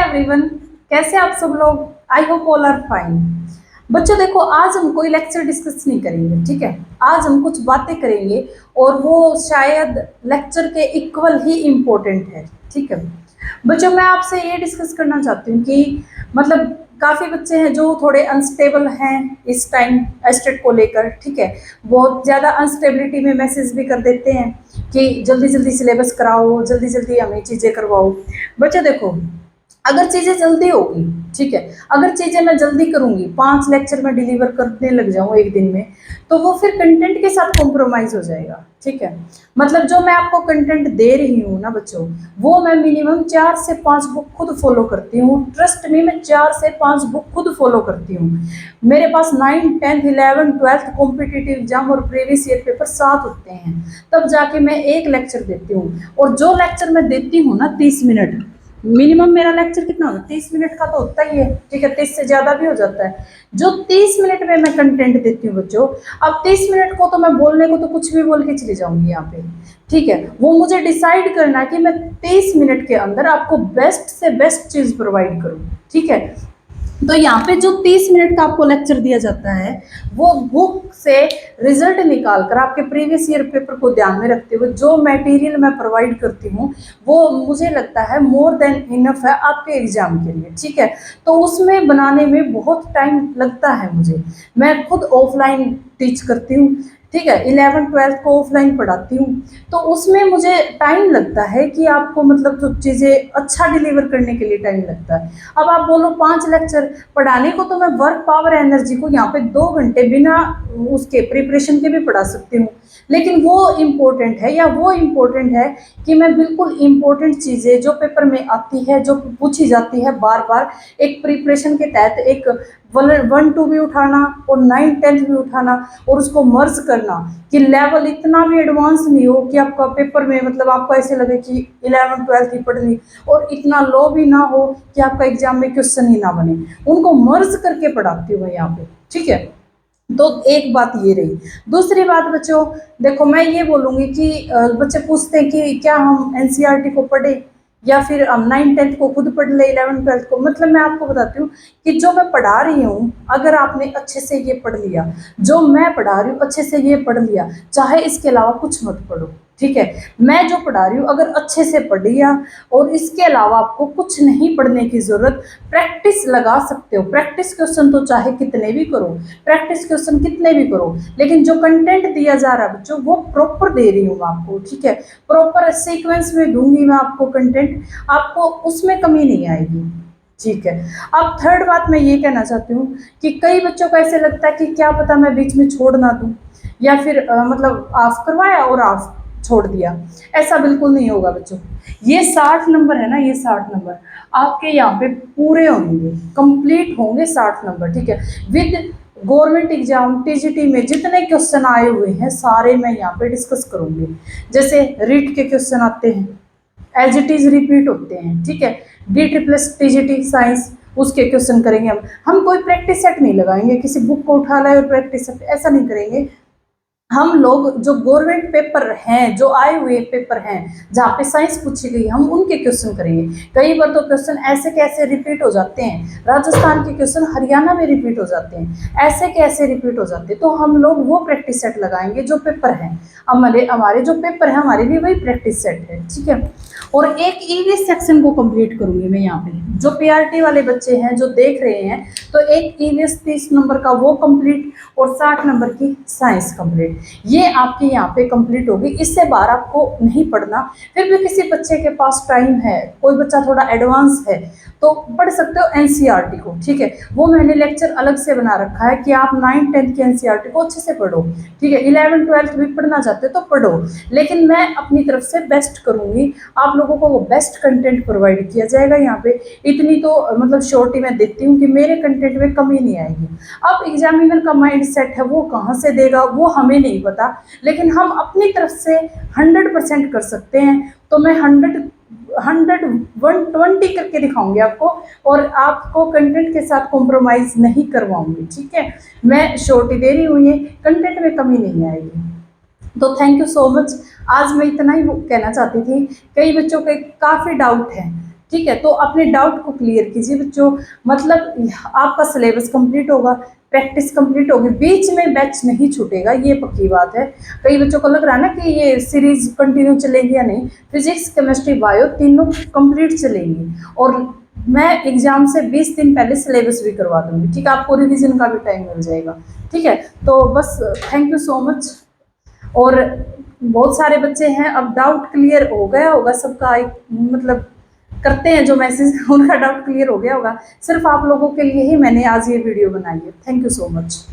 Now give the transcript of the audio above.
Everyone, कैसे आप सब लोग। I hope all are fine. बच्चों देखो, आज हम कोई लेक्चर डिस्कस नहीं करेंगे, ठीक है। आज हम कुछ बातें करेंगे और वो शायद लेक्चर के इक्वल ही इम्पोर्टेंट है, ठीक है। बच्चों मैं आपसे ये डिस्कस करना चाहती हूँ कि मतलब काफ़ी बच्चे हैं जो थोड़े अनस्टेबल हैं इस टाइम एस्टेट को लेकर, ठीक है। बहुत ज़्यादा अनस्टेबिलिटी में मैसेज भी कर देते हैं कि जल्दी जल्दी सिलेबस कराओ, जल्दी जल्दी हमें चीज़ें करवाओ। बच्चों देखो, अगर चीज़ें जल्दी होगी, ठीक है, अगर चीज़ें मैं जल्दी करूँगी, 5 लेक्चर में डिलीवर करने लग जाऊँ एक दिन में, तो वो फिर कंटेंट के साथ कॉम्प्रोमाइज़ हो जाएगा, ठीक है। मतलब जो मैं आपको कंटेंट दे रही हूँ ना बच्चों, वो मैं मिनिमम 4 से 5 बुक खुद फॉलो करती हूँ। ट्रस्ट में, मैं 4 से 5 बुक खुद फॉलो करती हूँ। मेरे पास 9, 10, 11, 12 कॉम्पिटिटिव एग्जाम और प्रीवियस ईयर पेपर साथ होते हैं, तब जाके मैं एक लेक्चर देती हूँ। और जो लेक्चर मैं देती हूँ ना 30 मिनट, मिनिमम मेरा लेक्चर कितना होता है, 30 मिनट का तो होता ही है, ठीक है। 30 से ज़्यादा भी हो जाता है। जो 30 मिनट में मैं कंटेंट देती हूँ बच्चों, अब 30 मिनट को तो मैं बोलने को तो कुछ भी बोल के चली जाऊंगी यहाँ पे, ठीक है। वो मुझे डिसाइड करना है कि मैं 30 मिनट के अंदर आपको बेस्ट से बेस्ट चीज़ प्रोवाइड करूँ, ठीक है। तो यहाँ पे जो 30 मिनट का आपको लेक्चर दिया जाता है, वो बुक से रिजल्ट निकाल कर आपके प्रीवियस ईयर पेपर को ध्यान में रखते हुए जो मटेरियल मैं प्रोवाइड करती हूँ, वो मुझे लगता है मोर देन इनफ है आपके एग्जाम के लिए, ठीक है। तो उसमें बनाने में बहुत टाइम लगता है मुझे। मैं खुद ऑफलाइन टीच करती हूँ, ठीक है। 11, 12 को ऑफलाइन पढ़ाती हूँ, तो उसमें मुझे टाइम लगता है कि आपको मतलब तो चीज़ें अच्छा डिलीवर करने के लिए टाइम लगता है। अब आप बोलो 5 लेक्चर पढ़ाने को, तो मैं वर्क पावर एनर्जी को यहाँ पे 2 घंटे बिना उसके प्रिपरेशन के भी पढ़ा सकती हूँ। लेकिन वो इम्पोर्टेंट है, या वो इम्पोर्टेंट है कि मैं बिल्कुल इम्पोर्टेंट चीज़ें जो पेपर में आती है, जो पूछी जाती है बार बार, एक प्रिपरेशन के तहत एक 1, 2 भी उठाना और 9, 10 भी उठाना और उसको मर्ज करना कि लेवल इतना भी एडवांस नहीं हो कि आपका पेपर में मतलब आपको ऐसे लगे कि 11, 12 ही पढ़ ली, और इतना लो भी ना हो कि आपका एग्जाम में क्वेश्चन ही ना बने। उनको मर्ज करके पढ़ाती हूँ मैं यहाँ पे, ठीक है। तो एक बात ये रही। दूसरी बात बच्चों देखो, मैं ये बोलूँगी कि बच्चे पूछते हैं कि क्या हम एनसीईआरटी को पढ़े या फिर हम 9, 10 को खुद पढ़ ले, 11, 12 को। मतलब मैं आपको बताती हूँ कि जो मैं पढ़ा रही हूँ, अगर आपने अच्छे से ये पढ़ लिया, जो मैं पढ़ा रही हूँ अच्छे से ये पढ़ लिया, चाहे इसके अलावा कुछ मत पढ़ो, ठीक है। मैं जो पढ़ा रही हूँ अगर अच्छे से पढ़ लिया और इसके अलावा आपको कुछ नहीं पढ़ने की ज़रूरत, प्रैक्टिस लगा सकते हो। प्रैक्टिस क्वेश्चन तो चाहे कितने भी करो, प्रैक्टिस क्वेश्चन कितने भी करो, लेकिन जो कंटेंट दिया जा रहा है बच्चों, वो प्रॉपर दे रही हूँ आपको, ठीक है। प्रॉपर सीक्वेंस में दूंगी मैं आपको कंटेंट, आपको उसमें कमी नहीं आएगी, ठीक है। अब थर्ड बात मैं ये कहना चाहती हूँ कि कई बच्चों को ऐसे लगता है कि क्या पता मैं बीच में छोड़ ना दूँ, या फिर मतलब ऑफ करवाया और ऑफ छोड़ दिया। ऐसा बिल्कुल नहीं होगा बच्चों। ये 60 नंबर है ना, ये 60 नंबर आपके यहाँ पे पूरे होंगे, कंप्लीट होंगे 60 नंबर, ठीक है। विद गवर्नमेंट एग्जाम टीजीटी में जितने क्वेश्चन आए हुए हैं सारे मैं यहाँ पे डिस्कस करूंगी। जैसे रीट के क्वेश्चन आते हैं, एज इट इज रिपीट होते हैं, ठीक है। D++ टीजीटी साइंस, उसके क्वेश्चन करेंगे हम कोई प्रैक्टिस सेट नहीं लगाएंगे, किसी बुक को उठा लाए और प्रैक्टिस सेट, ऐसा नहीं करेंगे। हम लोग जो गवर्नमेंट पेपर हैं, जो आए हुए पेपर हैं जहाँ पे साइंस पूछी गई, हम उनके क्वेश्चन करेंगे। कई बार तो क्वेश्चन ऐसे कैसे रिपीट हो जाते हैं, राजस्थान के क्वेश्चन हरियाणा में रिपीट हो जाते हैं, ऐसे कैसे रिपीट हो जाते हैं। तो हम लोग वो प्रैक्टिस सेट लगाएंगे जो पेपर हैं हमारे, हमारे जो पेपर है हमारे लिए वही प्रैक्टिस सेट है, ठीक है। और एक ईवीएस सेक्शन को कंप्लीट करूंगी मैं यहाँ पे। जो पीआरटी वाले बच्चे हैं जो देख रहे हैं, तो एक ईवीएस 30 नंबर का वो कंप्लीट और 60 नंबर की साइंस कंप्लीट, ये आपके यहाँ पे कंप्लीट होगी। इससे बाहर आपको नहीं पढ़ना। फिर भी किसी बच्चे के पास टाइम है, कोई बच्चा थोड़ा एडवांस है, तो पढ़ सकते हो एनसीईआरटी को, ठीक है। वो मैंने लेक्चर अलग से बना रखा है कि आप 9, 10 की एनसीईआरटी को अच्छे से पढ़ो, ठीक है। 11, 12 भी पढ़ना चाहते हो तो पढ़ो, लेकिन मैं अपनी तरफ से बेस्ट करूंगी। आप लोगों को वो बेस्ट कंटेंट प्रोवाइड किया जाएगा यहाँ पे। इतनी तो मतलब श्योरिटी मैं देती हूँ कि मेरे कंटेंट में कमी नहीं आएगी। अब एग्जामिनर का माइंड सेट है, वो कहाँ से देगा वो हमें नहीं पता, लेकिन हम अपनी तरफ से 100% कर सकते हैं। तो मैं 120 करके दिखाऊंगी आपको, और आपको कंटेंट के साथ कॉम्प्रोमाइज नहीं करवाऊंगी, ठीक है। मैं श्योरिटी दे रही हूँ, ये कंटेंट में कमी नहीं आएगी। तो थैंक यू सो मच। आज मैं इतना ही कहना चाहती थी। कई बच्चों के काफ़ी डाउट हैं ठीक है। तो अपने डाउट को क्लियर कीजिए बच्चों, मतलब आपका सिलेबस कंप्लीट होगा, प्रैक्टिस कंप्लीट होगी, बीच में बैच नहीं छूटेगा, ये पक्की बात है। कई बच्चों को लग रहा है ना कि ये सीरीज कंटिन्यू चलेगी या नहीं, फिजिक्स केमिस्ट्री बायो तीनों कंप्लीट चलेंगी, और मैं एग्जाम से 20 दिन पहले सिलेबस भी करवा दूंगी, ठीक है, आपको रिवीजन का भी टाइम मिल जाएगा, ठीक है। तो बस थैंक यू सो मच। और बहुत सारे बच्चे हैं, अब डाउट क्लियर हो गया होगा सबका, मतलब करते हैं जो मैसेज उनका डाउट क्लियर हो गया होगा। सिर्फ आप लोगों के लिए ही मैंने आज ये वीडियो बनाई है। Thank you so much.